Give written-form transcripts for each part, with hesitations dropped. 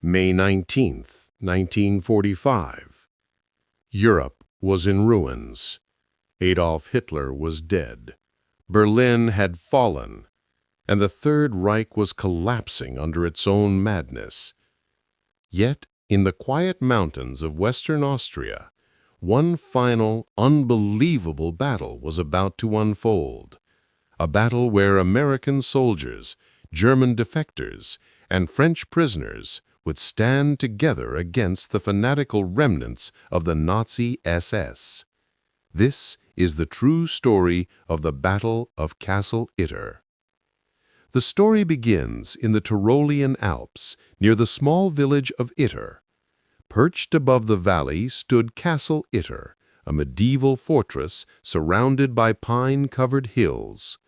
May 19th, 1945. Europe was in ruins. Adolf Hitler was dead. Berlin had fallen, and the Third Reich was collapsing under its own madness. Yet, in the quiet mountains of Western Austria, one final, unbelievable battle was about to unfold. A battle where American soldiers, German defectors, and French prisoners would stand together against the fanatical remnants of the Nazi SS. This is the true story of the Battle of Castle Itter. The story begins in the Tyrolean Alps, near the small village of Itter. Perched above the valley stood Castle Itter, a medieval fortress surrounded by pine-covered hills.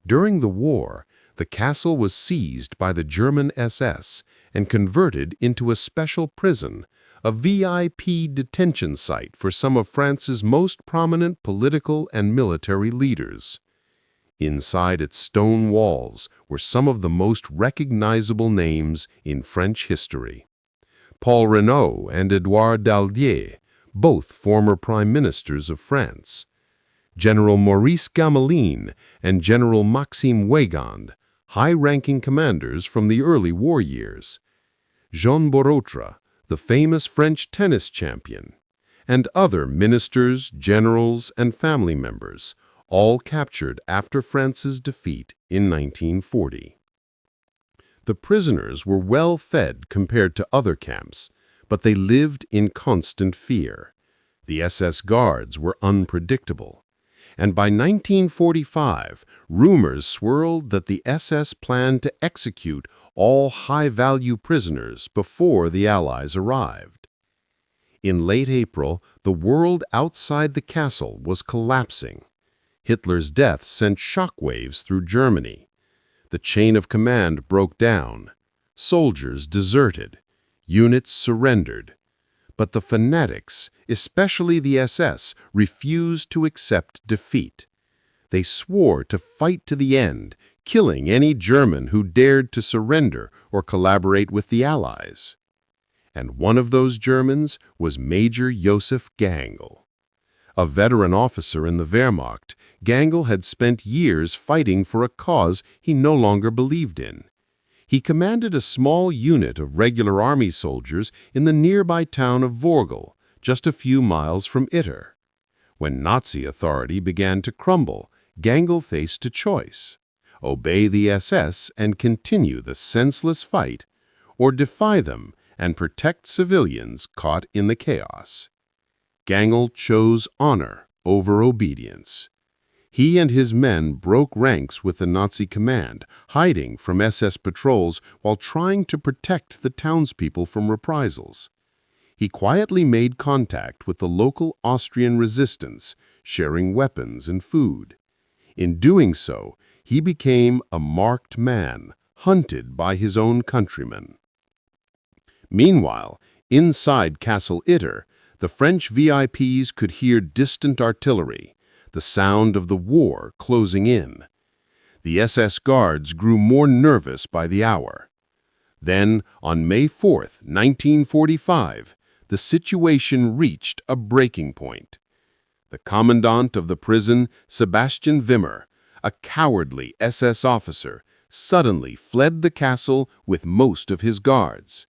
During the war, the castle was seized by the German SS and converted into a special prison, a VIP detention site for some of France's most prominent political and military leaders. Inside its stone walls were some of the most recognizable names in French history. Paul Reynaud and Édouard Daladier, both former prime ministers of France. General Maurice Gamelin and General Maxime Weygand, high-ranking commanders from the early war years. Jean Borotra, the famous French tennis champion, and other ministers, generals, and family members, all captured after France's defeat in 1940. The prisoners were well fed compared to other camps, but they lived in constant fear. The SS guards were unpredictable, and by 1945, rumors swirled that the SS planned to execute all high-value prisoners before the Allies arrived. In late April, the world outside the castle was collapsing. Hitler's death sent shockwaves through Germany. The chain of command broke down. Soldiers deserted. Units surrendered. But the fanatics, especially the SS, refused to accept defeat. They swore to fight to the end, killing any German who dared to surrender or collaborate with the Allies. And one of those Germans was Major Josef Gangl. A veteran officer in the Wehrmacht, Gangl had spent years fighting for a cause he no longer believed in. He commanded a small unit of regular army soldiers in the nearby town of Vorgl, just a few miles from Itter. When Nazi authority began to crumble, Gangl faced a choice: obey the SS and continue the senseless fight, or defy them and protect civilians caught in the chaos. Gangl chose honor over obedience. He and his men broke ranks with the Nazi command, hiding from SS patrols while trying to protect the townspeople from reprisals. He quietly made contact with the local Austrian resistance, sharing weapons and food. In doing so, he became a marked man, hunted by his own countrymen. Meanwhile, inside Castle Itter, the French VIPs could hear distant artillery, the sound of the war closing in. The SS guards grew more nervous by the hour. Then, on May 4th, 1945, the situation reached a breaking point. The commandant of the prison, Sebastian Wimmer, a cowardly SS officer, suddenly fled the castle with most of his guards.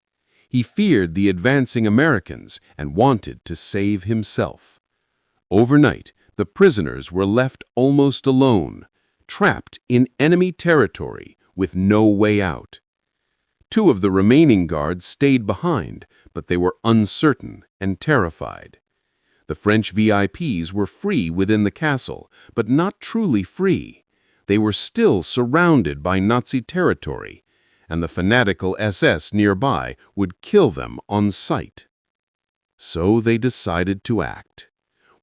He feared the advancing Americans and wanted to save himself. Overnight, the prisoners were left almost alone, trapped in enemy territory with no way out. Two of the remaining guards stayed behind, but they were uncertain and terrified. The French VIPs were free within the castle, but not truly free. They were still surrounded by Nazi territory, and the fanatical SS nearby would kill them on sight. So they decided to act.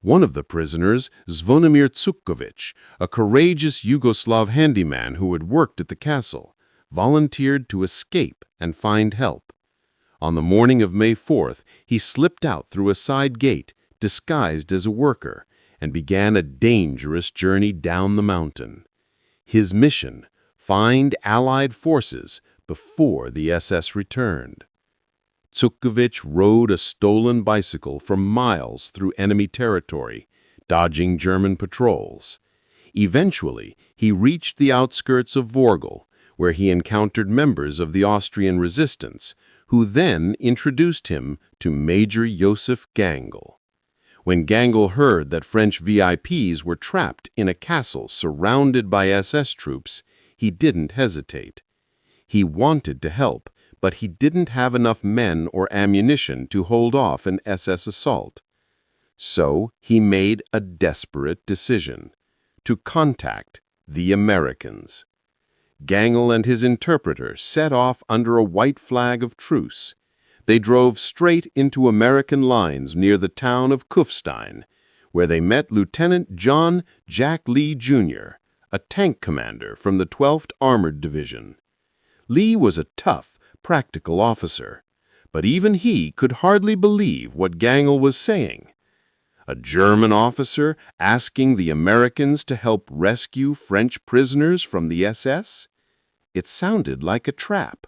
One of the prisoners, Zvonimir Tsukovich, a courageous Yugoslav handyman who had worked at the castle, volunteered to escape and find help. On the morning of May 4th, he slipped out through a side gate, disguised as a worker, and began a dangerous journey down the mountain. His mission: find Allied forces before the SS returned. Zhukovich rode a stolen bicycle for miles through enemy territory, dodging German patrols. Eventually, he reached the outskirts of Vorgel, where he encountered members of the Austrian resistance, who then introduced him to Major Josef Gangl. When Gangl heard that French VIPs were trapped in a castle surrounded by SS troops, he didn't hesitate. He wanted to help, but he didn't have enough men or ammunition to hold off an SS assault. So he made a desperate decision: to contact the Americans. Gangl and his interpreter set off under a white flag of truce. They drove straight into American lines near the town of Kufstein, where they met Lieutenant John "Jack" Lee, Jr., a tank commander from the 12th Armored Division. Lee was a tough, practical officer, but even he could hardly believe what Gangl was saying. A German officer asking the Americans to help rescue French prisoners from the SS? It sounded like a trap.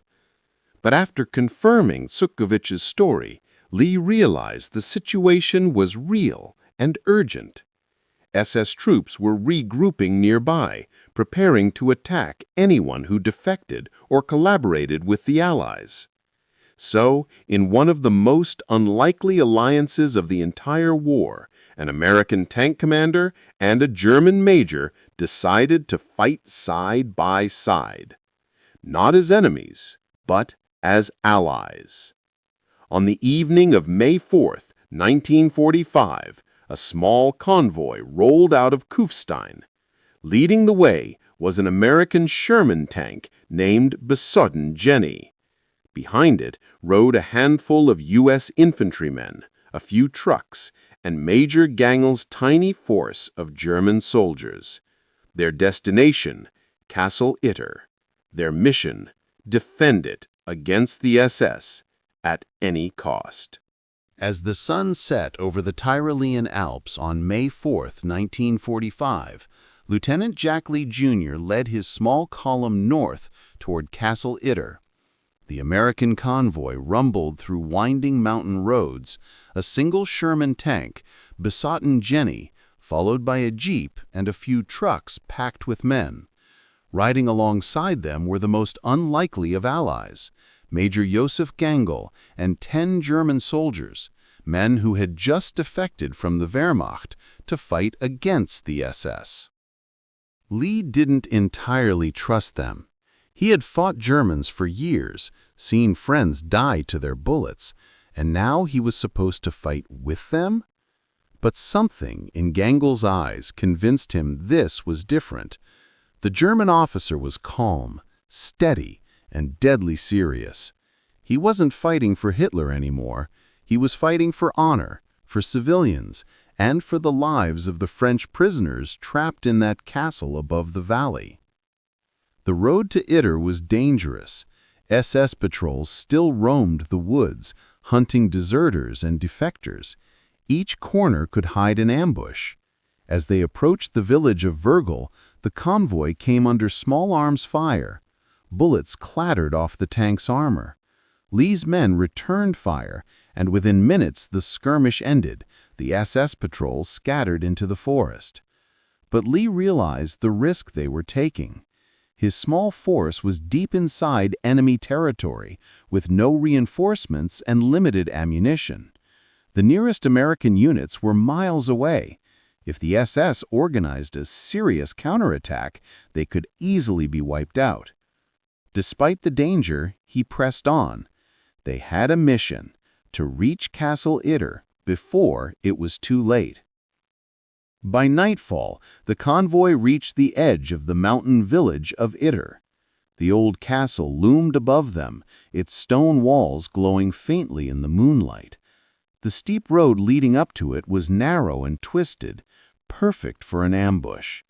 But after confirming Zhukovich's story, Lee realized the situation was real and urgent. SS troops were regrouping nearby, preparing to attack anyone who defected or collaborated with the Allies. So, in one of the most unlikely alliances of the entire war, an American tank commander and a German major decided to fight side by side. Not as enemies, but as allies. On the evening of May 4th, 1945, a small convoy rolled out of Kufstein. Leading the way was an American Sherman tank named Besotten Jenny. Behind it rode a handful of U.S. infantrymen, a few trucks, and Major Gangl's tiny force of German soldiers. Their destination, Castle Itter. Their mission, defend it against the SS at any cost. As the sun set over the Austrian Alps on May 4, 1945, Lieutenant Jack Lee, Jr. led his small column north toward Castle Itter. The American convoy rumbled through winding mountain roads, a single Sherman tank, Besotten Jenny, followed by a jeep and a few trucks packed with men. Riding alongside them were the most unlikely of allies, Major Josef Gangl and 10 German soldiers, men who had just defected from the Wehrmacht to fight against the SS. Lee didn't entirely trust them. He had fought Germans for years, seen friends die to their bullets, and now he was supposed to fight with them? But something in Gangl's eyes convinced him this was different. The German officer was calm, steady, and deadly serious. He wasn't fighting for Hitler anymore. He was fighting for honor, for civilians, and for the lives of the French prisoners trapped in that castle above the valley. The road to Itter was dangerous. SS patrols still roamed the woods, hunting deserters and defectors. Each corner could hide an ambush. As they approached the village of Vorgel, the convoy came under small arms fire. Bullets clattered off the tank's armor. Lee's men returned fire, and within minutes the skirmish ended. The SS patrols scattered into the forest. But Lee realized the risk they were taking. His small force was deep inside enemy territory, with no reinforcements and limited ammunition. The nearest American units were miles away. If the SS organized a serious counterattack, they could easily be wiped out. Despite the danger, he pressed on. They had a mission: to reach Castle Itter before it was too late. By nightfall, the convoy reached the edge of the mountain village of Itter. The old castle loomed above them, its stone walls glowing faintly in the moonlight. The steep road leading up to it was narrow and twisted, perfect for an ambush.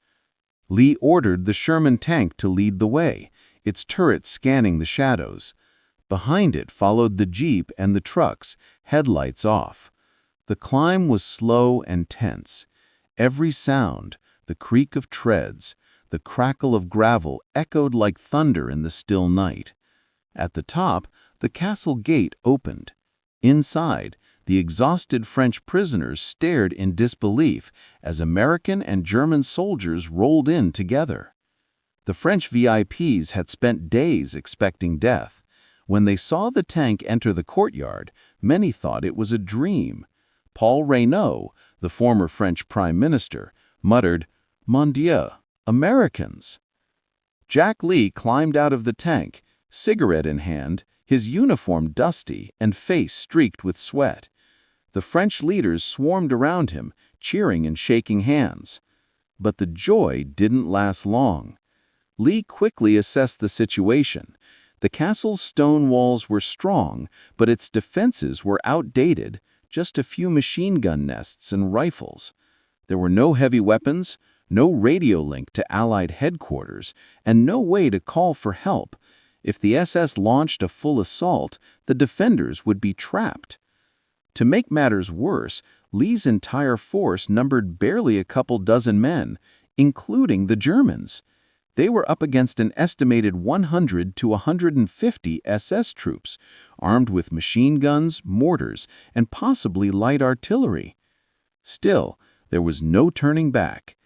Lee ordered the Sherman tank to lead the way, its turret scanning the shadows. Behind it followed the jeep and the trucks, headlights off. The climb was slow and tense. Every sound, the creak of treads, the crackle of gravel echoed like thunder in the still night. At the top, the castle gate opened. Inside, the exhausted French prisoners stared in disbelief as American and German soldiers rolled in together. The French VIPs had spent days expecting death. When they saw the tank enter the courtyard, many thought it was a dream. Paul Reynaud, the former French Prime Minister, muttered, "Mon Dieu, Americans!" Jack Lee climbed out of the tank, cigarette in hand, his uniform dusty and face streaked with sweat. The French leaders swarmed around him, cheering and shaking hands. But the joy didn't last long. Lee quickly assessed the situation. The castle's stone walls were strong, but its defenses were outdated, just a few machine gun nests and rifles. There were no heavy weapons, no radio link to Allied headquarters, and no way to call for help. If the SS launched a full assault, the defenders would be trapped. To make matters worse, Lee's entire force numbered barely a couple dozen men, including the Germans. They were up against an estimated 100 to 150 SS troops, armed with machine guns, mortars, and possibly light artillery. Still, there was no turning back.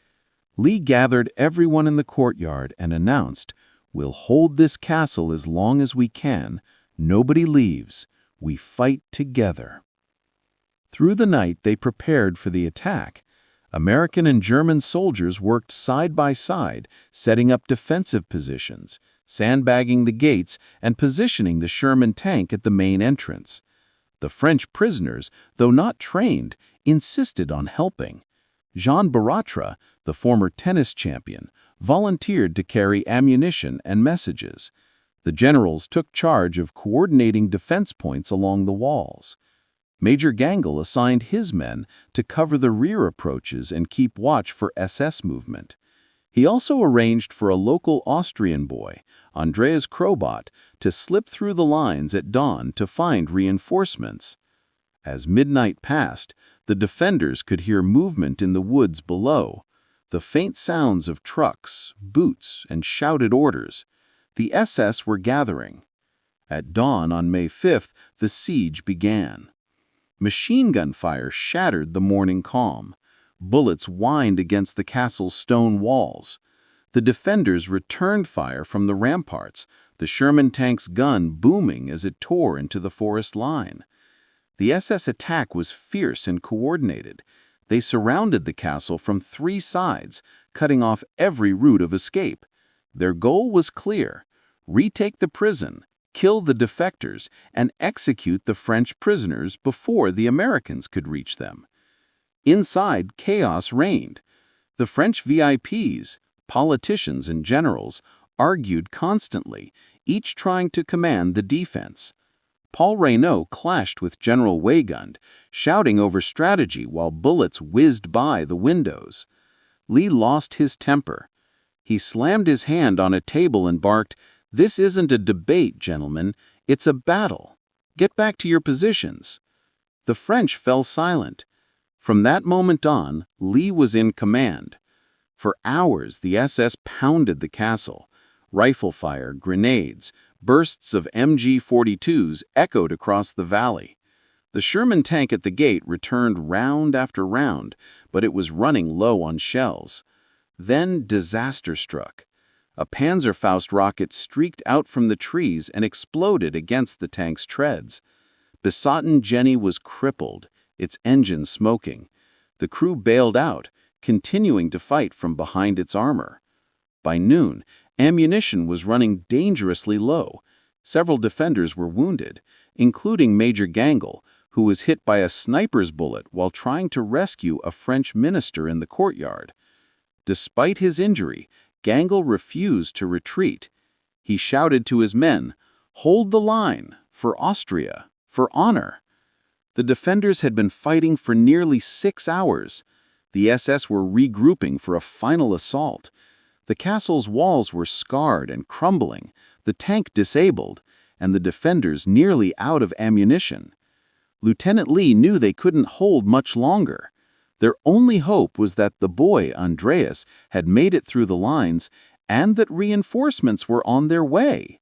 Lee gathered everyone in the courtyard and announced, "We'll hold this castle as long as we can. Nobody leaves. We fight together." Through the night, they prepared for the attack. American and German soldiers worked side by side, setting up defensive positions, sandbagging the gates, and positioning the Sherman tank at the main entrance. The French prisoners, though not trained, insisted on helping. Jean Baratra, the former tennis champion, volunteered to carry ammunition and messages. The generals took charge of coordinating defense points along the walls. Major Gangl assigned his men to cover the rear approaches and keep watch for SS movement. He also arranged for a local Austrian boy, Andreas Krobot, to slip through the lines at dawn to find reinforcements. As midnight passed, the defenders could hear movement in the woods below, the faint sounds of trucks, boots, and shouted orders. The SS were gathering. At dawn on May 5th, the siege began. Machine gun fire shattered the morning calm. Bullets whined against the castle's stone walls. The defenders returned fire from the ramparts, the Sherman tank's gun booming as it tore into the forest line. The SS attack was fierce and coordinated. They surrounded the castle from 3 sides, cutting off every route of escape. Their goal was clear: retake the prison, kill the defectors, and execute the French prisoners before the Americans could reach them. Inside, chaos reigned. The French VIPs, politicians and generals, argued constantly, each trying to command the defense. Paul Reynaud clashed with General Weygand, shouting over strategy while bullets whizzed by the windows. Lee lost his temper. He slammed his hand on a table and barked, "This isn't a debate, gentlemen. It's a battle. Get back to your positions." The French fell silent. From that moment on, Lee was in command. For hours, the SS pounded the castle. Rifle fire, grenades, bursts of MG-42s echoed across the valley. The Sherman tank at the gate returned round after round, but it was running low on shells. Then disaster struck. A Panzerfaust rocket streaked out from the trees and exploded against the tank's treads. Besotten Jenny was crippled, its engine smoking. The crew bailed out, continuing to fight from behind its armor. By noon, ammunition was running dangerously low. Several defenders were wounded, including Major Gangl, who was hit by a sniper's bullet while trying to rescue a French minister in the courtyard. Despite his injury, Gangl refused to retreat. He shouted to his men, "Hold the line, for Austria, for honor." The defenders had been fighting for nearly 6 hours. The SS were regrouping for a final assault. The castle's walls were scarred and crumbling, the tank disabled, and the defenders nearly out of ammunition. Lieutenant Lee knew they couldn't hold much longer. Their only hope was that the boy, Andreas, had made it through the lines and that reinforcements were on their way.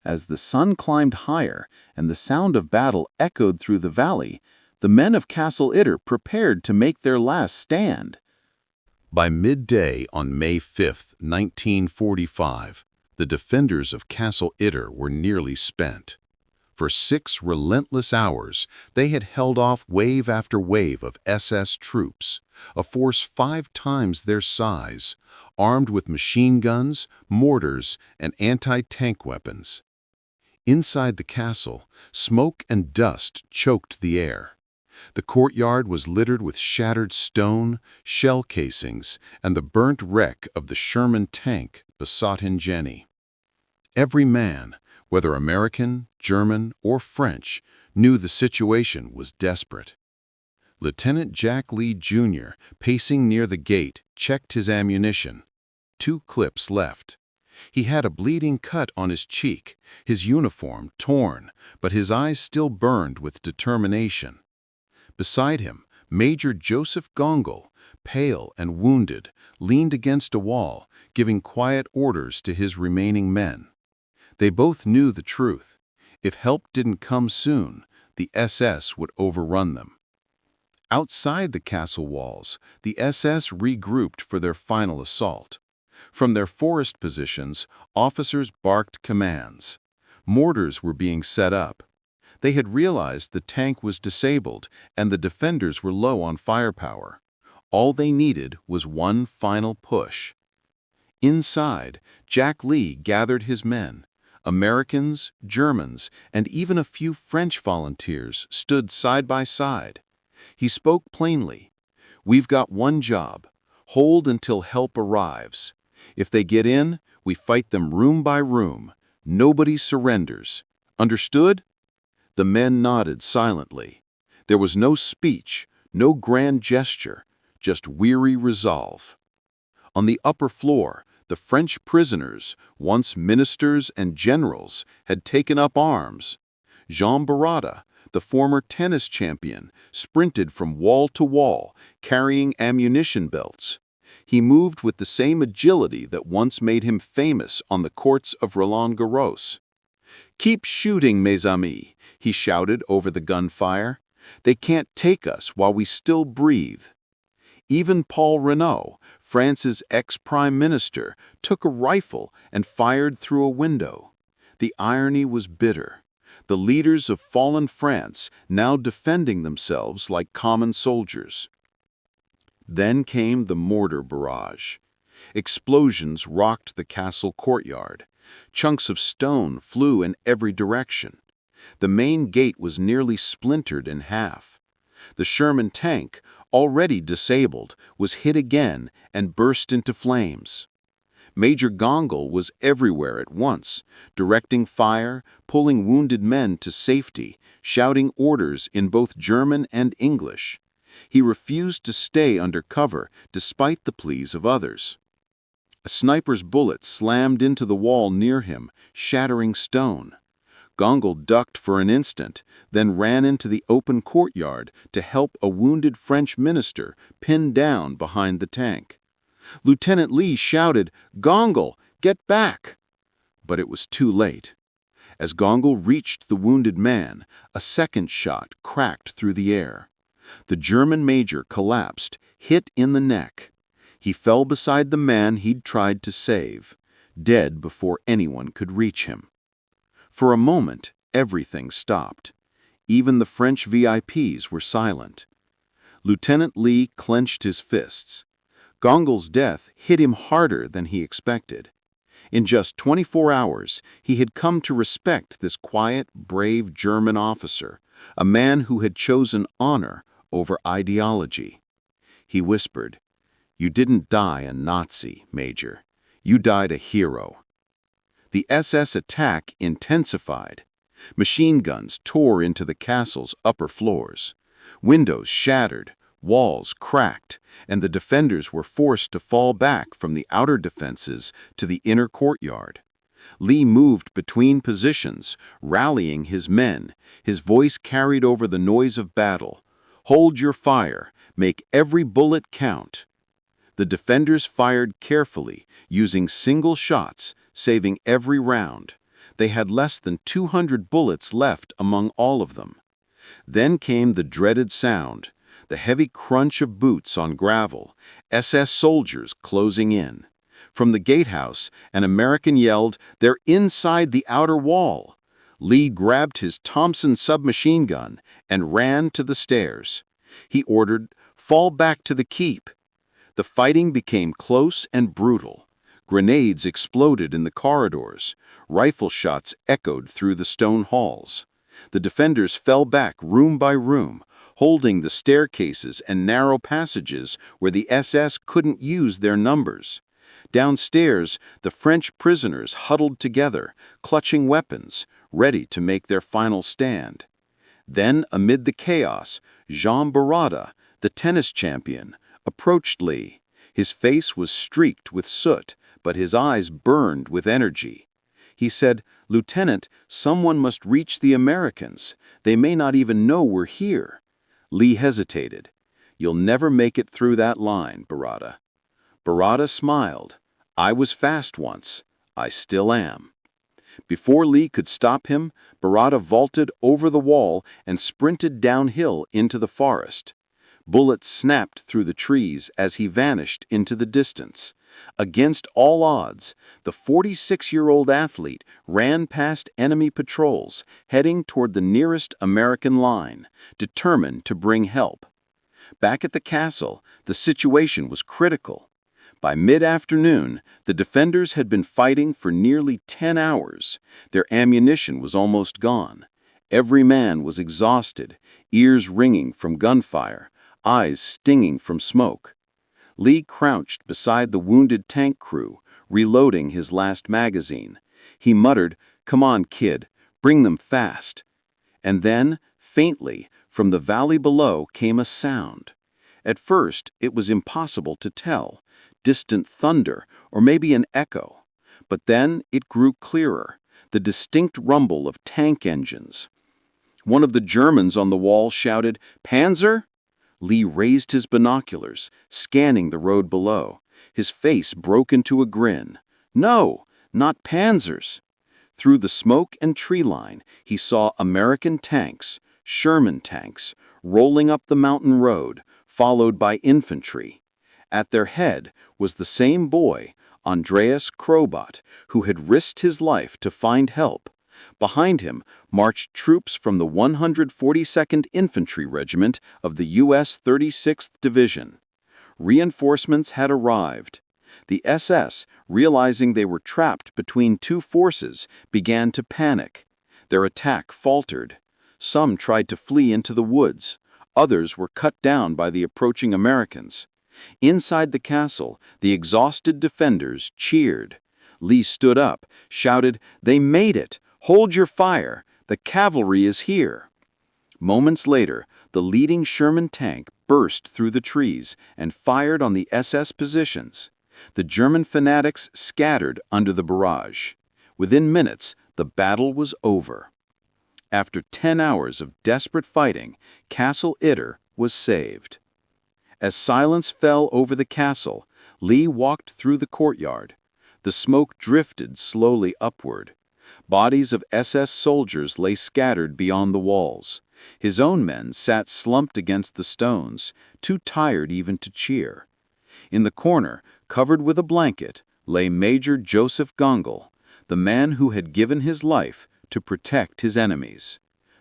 As the sun climbed higher and the sound of battle echoed through the valley, the men of Castle Itter prepared to make their last stand. By midday on May 5, 1945, the defenders of Castle Itter were nearly spent. For 6 relentless hours, they had held off wave after wave of SS troops, a force 5 times their size, armed with machine guns, mortars, and anti-tank weapons. Inside the castle, smoke and dust choked the air. The courtyard was littered with shattered stone, shell casings, and the burnt wreck of the Sherman tank besotted Jenny. Every man, whether American, German, or French, knew the situation was desperate. Lieutenant Jack Lee, Jr., pacing near the gate, checked his ammunition. 2 clips left. He had a bleeding cut on his cheek, his uniform torn, but his eyes still burned with determination. Beside him, Major Josef Gangl, pale and wounded, leaned against a wall, giving quiet orders to his remaining men. They both knew the truth. If help didn't come soon, the SS would overrun them. Outside the castle walls, the SS regrouped for their final assault. From their forest positions, officers barked commands. Mortars were being set up. They had realized the tank was disabled and the defenders were low on firepower. All they needed was one final push. Inside, Jack Lee gathered his men. Americans, Germans, and even a few French volunteers stood side by side. He spoke plainly. "We've got one job. Hold until help arrives. If they get in, we fight them room by room. Nobody surrenders. Understood?" The men nodded silently. There was no speech, no grand gesture, just weary resolve. On the upper floor, the French prisoners, once ministers and generals, had taken up arms. Jean Barada, the former tennis champion, sprinted from wall to wall, carrying ammunition belts. He moved with the same agility that once made him famous on the courts of Roland Garros. "Keep shooting, mes amis," he shouted over the gunfire. "They can't take us while we still breathe." Even Paul Renault, France's ex-prime minister, took a rifle and fired through a window. The irony was bitter. The leaders of fallen France now defending themselves like common soldiers. Then came the mortar barrage. Explosions rocked the castle courtyard. Chunks of stone flew in every direction. The main gate was nearly splintered in half. The Sherman tank, already disabled, was hit again and burst into flames. Major Gangl was everywhere at once, directing fire, pulling wounded men to safety, shouting orders in both German and English. He refused to stay under cover despite the pleas of others. A sniper's bullet slammed into the wall near him, shattering stone. Gangl ducked for an instant, then ran into the open courtyard to help a wounded French minister pinned down behind the tank. Lieutenant Lee shouted, "Gangl, get back!" But it was too late. As Gangl reached the wounded man, a second shot cracked through the air. The German major collapsed, hit in the neck. He fell beside the man he'd tried to save, dead before anyone could reach him. For a moment, everything stopped. Even the French VIPs were silent. Lieutenant Lee clenched his fists. Gangl's death hit him harder than he expected. In just 24 hours, he had come to respect this quiet, brave German officer, a man who had chosen honor over ideology. He whispered, "You didn't die a Nazi, Major. You died a hero." The SS attack intensified. Machine guns tore into the castle's upper floors. Windows shattered, walls cracked, and the defenders were forced to fall back from the outer defenses to the inner courtyard. Lee moved between positions, rallying his men. His voice carried over the noise of battle. "Hold your fire. Make every bullet count." The defenders fired carefully, using single shots, saving every round. They had less than 200 bullets left among all of them. Then came the dreaded sound, the heavy crunch of boots on gravel, SS soldiers closing in. From the gatehouse, an American yelled, "They're inside the outer wall!" Lee grabbed his Thompson submachine gun and ran to the stairs. He ordered, "Fall back to the keep." The fighting became close and brutal. Grenades exploded in the corridors. Rifle shots echoed through the stone halls. The defenders fell back room by room, holding the staircases and narrow passages where the SS couldn't use their numbers. Downstairs, the French prisoners huddled together, clutching weapons, ready to make their final stand. Then, amid the chaos, Jean Barada, the tennis champion, approached Lee. His face was streaked with soot, but his eyes burned with energy. He said, "Lieutenant, someone must reach the Americans. They may not even know we're here." Lee hesitated. "You'll never make it through that line, Barada." Barada smiled. "I was fast once. I still am." Before Lee could stop him, Barada vaulted over the wall and sprinted downhill into the forest. Bullets snapped through the trees as he vanished into the distance. Against all odds, the 46-year-old athlete ran past enemy patrols, heading toward the nearest American line, determined to bring help. Back at the castle, the situation was critical. By mid-afternoon, the defenders had been fighting for nearly 10 hours. Their ammunition was almost gone. Every man was exhausted, ears ringing from gunfire, eyes stinging from smoke. Lee crouched beside the wounded tank crew, reloading his last magazine. He muttered, "Come on, kid, bring them fast." And then, faintly, from the valley below came a sound. At first, it was impossible to tell, distant thunder or maybe an echo. But then it grew clearer, the distinct rumble of tank engines. One of the Germans on the wall shouted, "Panzer?" Lee raised his binoculars, scanning the road below. His face broke into a grin. No, not Panzers. Through the smoke and tree line, he saw American tanks, Sherman tanks, rolling up the mountain road, followed by infantry. At their head was the same boy, Andreas Krobot, who had risked his life to find help. Behind him marched troops from the 142nd Infantry Regiment of the U.S. 36th Division. Reinforcements had arrived. The SS, realizing they were trapped between two forces, began to panic. Their attack faltered. Some tried to flee into the woods. Others were cut down by the approaching Americans. Inside the castle, the exhausted defenders cheered. Lee stood up, shouted, "They made it! Hold your fire! The cavalry is here!" Moments later, the leading Sherman tank burst through the trees and fired on the SS positions. The German fanatics scattered under the barrage. Within minutes, the battle was over. After 10 hours of desperate fighting, Castle Itter was saved. As silence fell over the castle, Lee walked through the courtyard. The smoke drifted slowly upward. Bodies of SS soldiers lay scattered beyond the walls. His own men sat slumped against the stones, too tired even to cheer. In the corner, covered with a blanket, lay Major Josef Gangl, the man who had given his life to protect his enemies.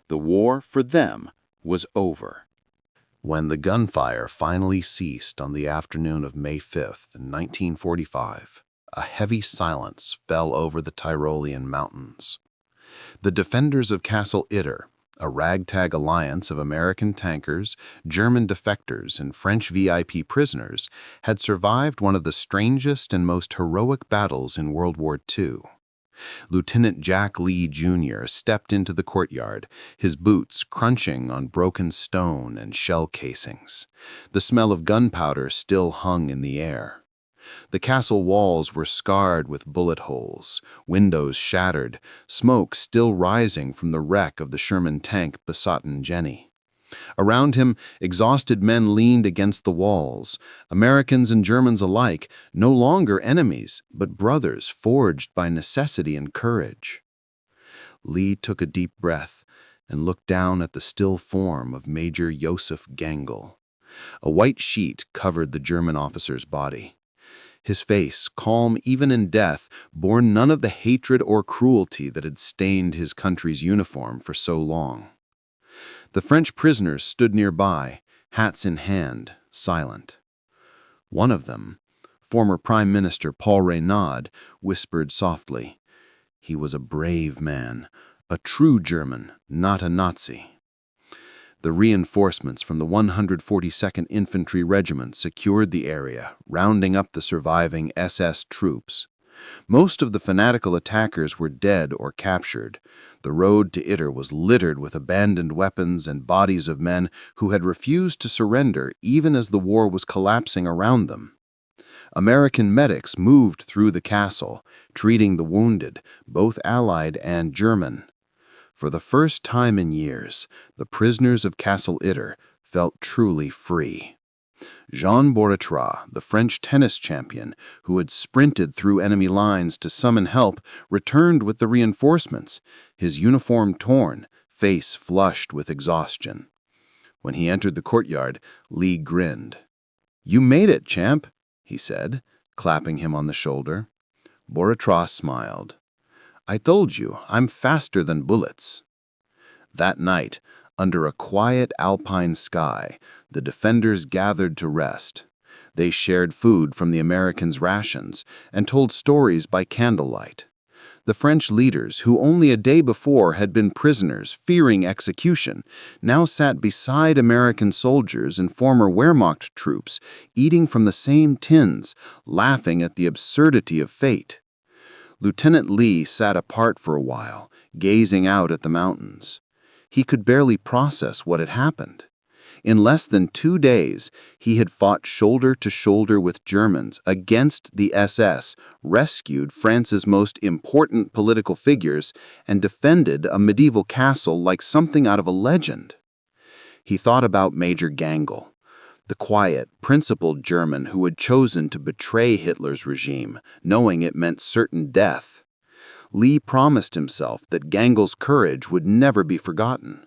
The war, for them, was over. When the gunfire finally ceased on the afternoon of May 5th, 1945, a heavy silence fell over the Tyrolean mountains. The defenders of Castle Itter, a ragtag alliance of American tankers, German defectors, and French VIP prisoners, had survived one of the strangest and most heroic battles in World War II. Lieutenant Jack Lee, Jr. stepped into the courtyard, his boots crunching on broken stone and shell casings. The smell of gunpowder still hung in the air. The castle walls were scarred with bullet holes, windows shattered, smoke still rising from the wreck of the Sherman tank Besotten Jenny. Around him, exhausted men leaned against the walls, Americans and Germans alike, no longer enemies, but brothers forged by necessity and courage. Lee took a deep breath and looked down at the still form of Major Josef Gangl. A white sheet covered the German officer's body. His face, calm even in death, bore none of the hatred or cruelty that had stained his country's uniform for so long. The French prisoners stood nearby, hats in hand, silent. One of them, former Prime Minister Paul Reynaud, whispered softly, "He was a brave man, a true German, not a Nazi." The reinforcements from the 142nd Infantry Regiment secured the area, rounding up the surviving SS troops. Most of the fanatical attackers were dead or captured. The road to Itter was littered with abandoned weapons and bodies of men who had refused to surrender even as the war was collapsing around them. American medics moved through the castle, treating the wounded, both Allied and German. For the first time in years, the prisoners of Castle Itter felt truly free. Jean Bourratras, the French tennis champion, who had sprinted through enemy lines to summon help, returned with the reinforcements, his uniform torn, face flushed with exhaustion. When he entered the courtyard, Lee grinned. "You made it, champ," he said, clapping him on the shoulder. Bourratras smiled. "I told you, I'm faster than bullets." That night, under a quiet alpine sky, the defenders gathered to rest. They shared food from the Americans' rations and told stories by candlelight. The French leaders, who only a day before had been prisoners fearing execution, now sat beside American soldiers and former Wehrmacht troops, eating from the same tins, laughing at the absurdity of fate. Lieutenant Lee sat apart for a while, gazing out at the mountains. He could barely process what had happened. In less than 2 days, he had fought shoulder to shoulder with Germans against the SS, rescued France's most important political figures, and defended a medieval castle like something out of a legend. He thought about Major Gangl, the quiet, principled German who had chosen to betray Hitler's regime, knowing it meant certain death. Lee promised himself that Gangl's courage would never be forgotten.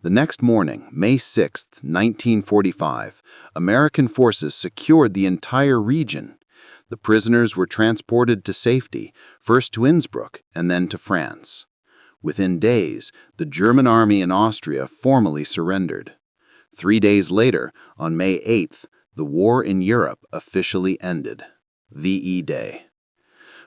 The next morning, May 6, 1945, American forces secured the entire region. The prisoners were transported to safety, first to Innsbruck and then to France. Within days, the German army in Austria formally surrendered. 3 days later, on May 8th, the war in Europe officially ended. VE Day.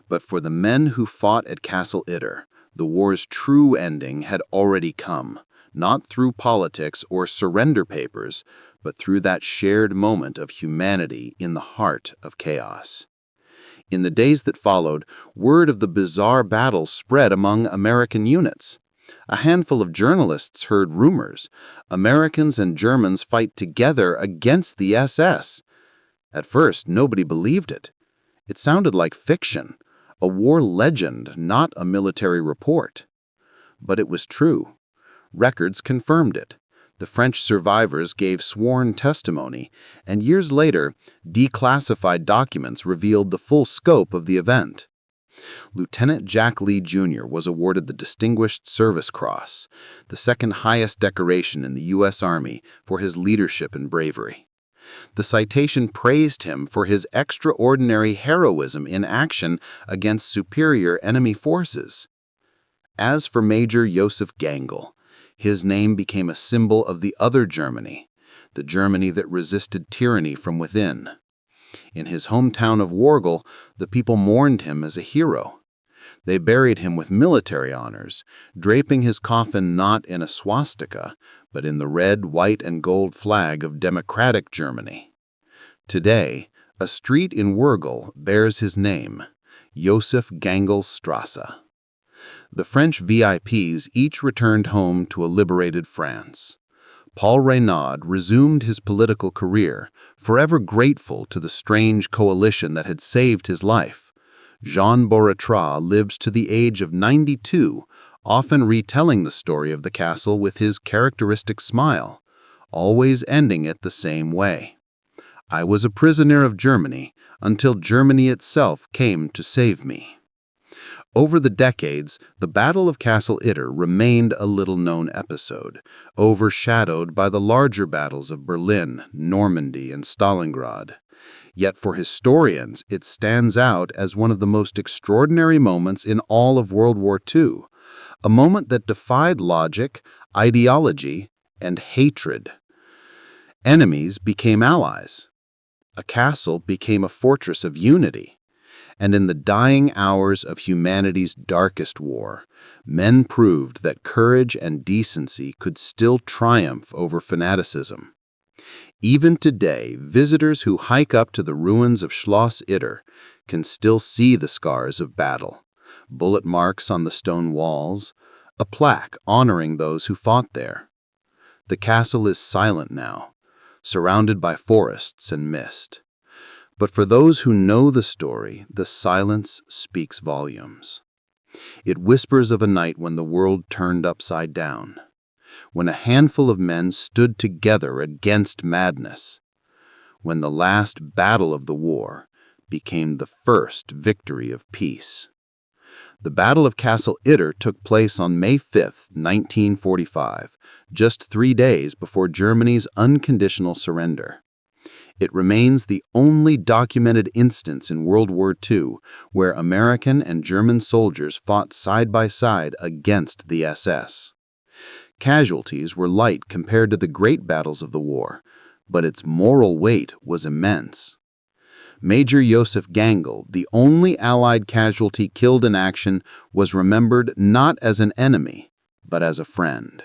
But for the men who fought at Castle Itter, the war's true ending had already come, not through politics or surrender papers, but through that shared moment of humanity in the heart of chaos. In the days that followed, word of the bizarre battle spread among American units. A handful of journalists heard rumors. Americans and Germans fight together against the SS. At first, nobody believed it. It sounded like fiction, a war legend, not a military report. But it was true. Records confirmed it. The French survivors gave sworn testimony, and years later, declassified documents revealed the full scope of the event. Lieutenant Jack Lee Jr. was awarded the Distinguished Service Cross, the second highest decoration in the U.S. Army, for his leadership and bravery. The citation praised him for his extraordinary heroism in action against superior enemy forces. As for Major Josef Gangl, his name became a symbol of the other Germany, the Germany that resisted tyranny from within. In his hometown of Worgl, the people mourned him as a hero. They buried him with military honors, draping his coffin not in a swastika, but in the red, white, and gold flag of democratic Germany. Today, a street in Worgl bears his name, Josef Gangl Strasse. The French VIPs each returned home to a liberated France. Paul Reynaud resumed his political career, forever grateful to the strange coalition that had saved his life. Jean Bourratras lives to the age of 92, often retelling the story of the castle with his characteristic smile, always ending it the same way. "I was a prisoner of Germany until Germany itself came to save me." Over the decades, the Battle of Castle Itter remained a little-known episode, overshadowed by the larger battles of Berlin, Normandy, and Stalingrad. Yet for historians, it stands out as one of the most extraordinary moments in all of World War II, a moment that defied logic, ideology, and hatred. Enemies became allies. A castle became a fortress of unity. And in the dying hours of humanity's darkest war, men proved that courage and decency could still triumph over fanaticism. Even today, visitors who hike up to the ruins of Schloss Itter can still see the scars of battle, bullet marks on the stone walls, a plaque honoring those who fought there. The castle is silent now, surrounded by forests and mist. But for those who know the story, the silence speaks volumes. It whispers of a night when the world turned upside down, when a handful of men stood together against madness, when the last battle of the war became the first victory of peace. The Battle of Castle Itter took place on May 5, 1945, just 3 days before Germany's unconditional surrender. It remains the only documented instance in World War II where American and German soldiers fought side by side against the SS. Casualties were light compared to the great battles of the war, but its moral weight was immense. Major Josef Gangl, the only Allied casualty killed in action, was remembered not as an enemy, but as a friend.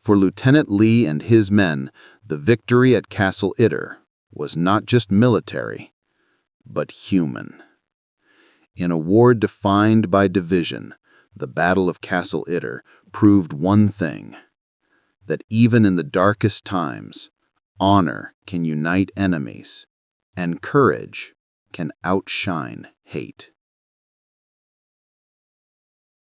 For Lieutenant Lee and his men, the victory at Castle Itter was not just military, but human. In a war defined by division, the Battle of Castle Itter proved one thing, that even in the darkest times, honor can unite enemies, and courage can outshine hate.